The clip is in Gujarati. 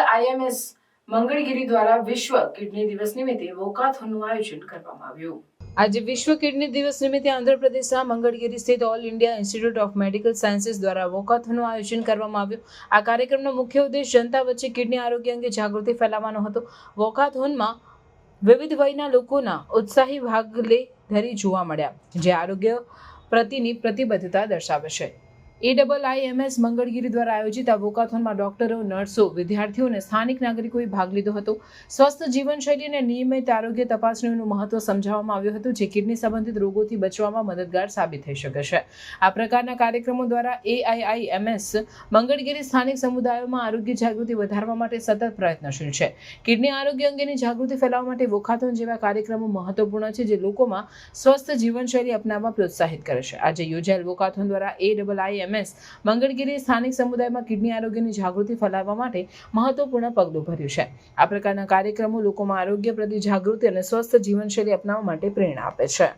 AIIMS મંગળગીરી દ્વારા વિશ્વ કિડની દિવસ નિમિત્તે વોકાથોનનું આયોજન કરવામાં આવ્યું। આજે વિશ્વ કિડની દિવસ નિમિત્તે આંધ્રપ્રદેશના મંગળગીરી સ્થિત all India institute of medical sciences દ્વારા વોકાથોનનું આયોજન કરવામાં આવ્યું। આ કાર્યક્રમનો મુખ્ય ઉદ્દેશ જનતા વચ્ચે કિડની આરોગ્ય અંગે જાગૃતિ ફેલાવવાનો હતો। વોકાથોનમાં વિવિધ વયના લોકોના ઉત્સાહી ભાગ ધરી જોવા મળ્યા, જે આરોગ્ય પ્રતિની પ્રતિબદ્ધતા દર્શાવે છે। AIIMS મંગળગીરી દ્વારા આયોજિત આ વોકાથોનમાં ડોક્ટરો, નર્સો, વિદ્યાર્થીઓ અને સ્થાનિક નાગરિકોએ ભાગ લીધો હતો। સ્વસ્થ જીવનશૈલી અને નિયમિત આરોગ્ય તપાસણીનું મહત્વ સમજાવવામાં આવ્યું હતું, જે કિડની સંબંધિત રોગોથી બચવામાં મદદગાર સાબિત થઈ શકે છે। આ પ્રકારના કાર્યક્રમો દ્વારા AIIMS મંગળગીરી સ્થાનિક સમુદાયોમાં આરોગ્ય જાગૃતિ વધારવા માટે સતત પ્રયત્નશીલ છે। કિડની આરોગ્ય અંગેની જાગૃતિ ફેલાવવા માટે વોકાથોન જેવા કાર્યક્રમો મહત્વપૂર્ણ છે, જે લોકોમાં સ્વસ્થ જીવનશૈલી અપનાવવા પ્રોત્સાહિત કરે છે। આજે યોજાયેલ વોકાથોન દ્વારા AIIMS મંગળગીરી સ્થાનિક સમુદાયમાં કિડની આરોગ્યની જાગૃતિ ફેલાવવા માટે મહત્વપૂર્ણ પગલું ભર્યું છે। આ પ્રકારના કાર્યક્રમો લોકોમાં આરોગ્ય પ્રતિ જાગૃતિ અને સ્વસ્થ જીવનશૈલી અપનાવવા માટે પ્રેરણા આપે છે।